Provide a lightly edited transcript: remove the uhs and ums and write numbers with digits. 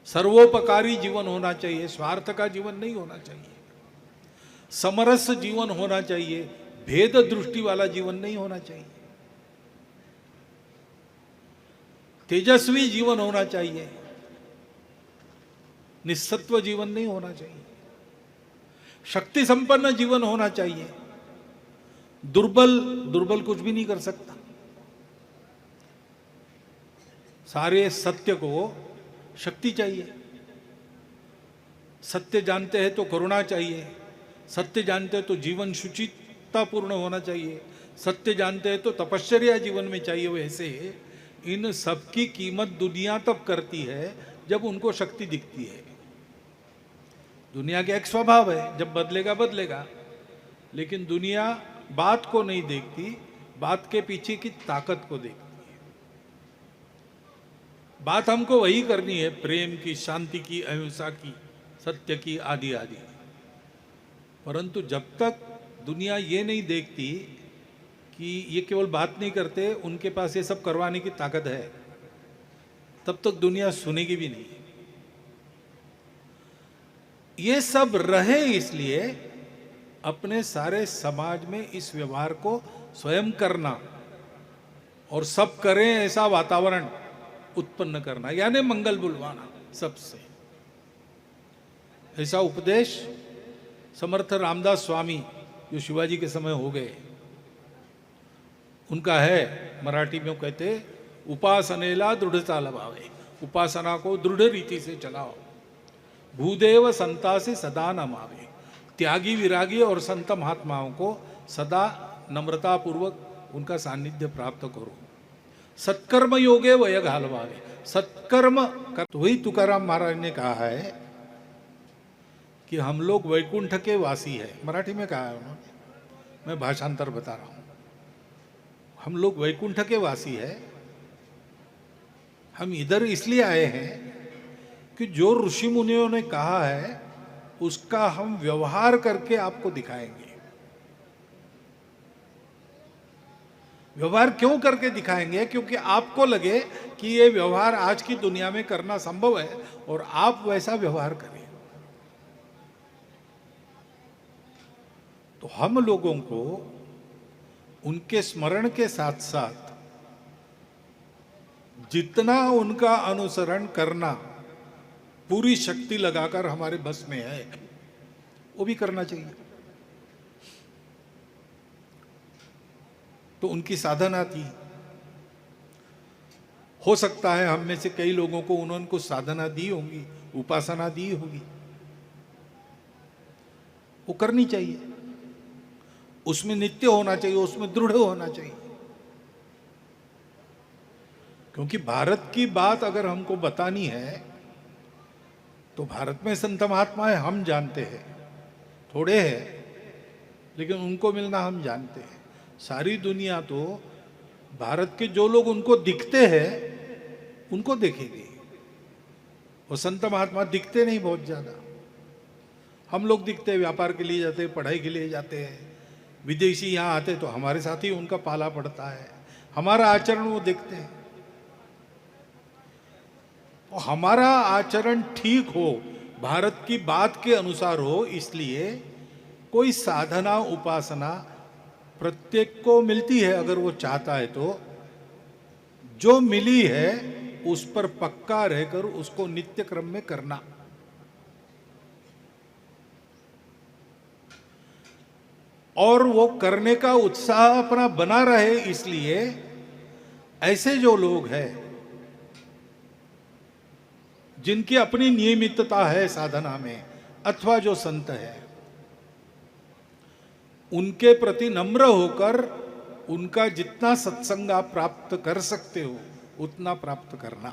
सर्वोपकारी जीवन होना चाहिए, स्वार्थ का जीवन नहीं होना चाहिए। समरस जीवन होना चाहिए, भेद दृष्टि वाला जीवन नहीं होना चाहिए। तेजस्वी जीवन होना चाहिए, निस्सत्व जीवन नहीं होना चाहिए। शक्ति संपन्न जीवन होना चाहिए, दुर्बल कुछ भी नहीं कर सकता। सारे सत्य को शक्ति चाहिए। सत्य जानते हैं तो करुणा चाहिए, सत्य जानते हैं तो जीवन शुचितापूर्ण होना चाहिए, सत्य जानते हैं तो तपश्चर्या जीवन में चाहिए। वैसे इन सबकी कीमत दुनिया तब करती है जब उनको शक्ति दिखती है। दुनिया का एक स्वभाव है, जब बदलेगा बदलेगा, लेकिन दुनिया बात को नहीं देखती, बात के पीछे की ताकत को देखती है। बात हमको वही करनी है, प्रेम की, शांति की, अहिंसा की, सत्य की, आदि आदि। परंतु जब तक दुनिया ये नहीं देखती कि ये केवल बात नहीं करते, उनके पास ये सब करवाने की ताकत है, तब तक दुनिया सुनेगी भी नहीं। ये सब रहे इसलिए अपने सारे समाज में इस व्यवहार को स्वयं करना और सब करें ऐसा वातावरण उत्पन्न करना, यानी मंगल बुलवाना सबसे। ऐसा उपदेश समर्थ रामदास स्वामी जो शिवाजी के समय हो गए, उनका है। मराठी में कहते उपासनेला दृढ़ता लभावे, उपासना को दृढ़ रीति से चलाओ। भूदेव संता से सदा नमावे, त्यागी विरागी और संत महात्माओं को सदा नम्रता पूर्वक उनका सानिध्य प्राप्त करो। सत्कर्म योगे वय घालवावे, सत्कर्म कर। तो वही तुकाराम महाराज ने कहा है कि हम लोग वैकुंठ के वासी है। मराठी में कहा है उन्होंने, मैं भाषांतर बता रहा हूं। हम लोग वैकुंठ के वासी है। हम इधर इसलिए आए हैं कि जो ऋषि मुनियों ने कहा है उसका हम व्यवहार करके आपको दिखाएंगे। व्यवहार क्यों करके दिखाएंगे? क्योंकि आपको लगे कि ये व्यवहार आज की दुनिया में करना संभव है और आप वैसा व्यवहार करें। तो हम लोगों को उनके स्मरण के साथ साथ जितना उनका अनुसरण करना पूरी शक्ति लगाकर हमारे बस में है, वो भी करना चाहिए। तो उनकी साधना थी। हो सकता है हम में से कई लोगों को उन्होंने कुछ साधना दी होंगी, उपासना दी होगी, वो करनी चाहिए। उसमें नित्य होना चाहिए, उसमें दृढ़ होना चाहिए। क्योंकि भारत की बात अगर हमको बतानी है तो भारत में संत महात्मा है, हम जानते हैं, थोड़े हैं, लेकिन उनको मिलना हम जानते हैं। सारी दुनिया तो भारत के जो लोग उनको दिखते हैं उनको देखेगी। वो संत महात्मा दिखते नहीं बहुत ज्यादा। हम लोग दिखते हैं, व्यापार के लिए जाते हैं, पढ़ाई के लिए जाते हैं। विदेशी यहाँ आते तो हमारे साथ ही उनका पाला पड़ता है, हमारा आचरण वो देखते हैं। और हमारा आचरण ठीक हो, भारत की बात के अनुसार हो, इसलिए कोई साधना उपासना प्रत्येक को मिलती है अगर वो चाहता है तो। जो मिली है उस पर पक्का रहकर उसको नित्य क्रम में करना। और वो करने का उत्साह अपना बना रहे, इसलिए ऐसे जो लोग हैं जिनकी अपनी नियमितता है साधना में, अथवा जो संत है, उनके प्रति नम्र होकर उनका जितना सत्संग आप प्राप्त कर सकते हो उतना प्राप्त करना।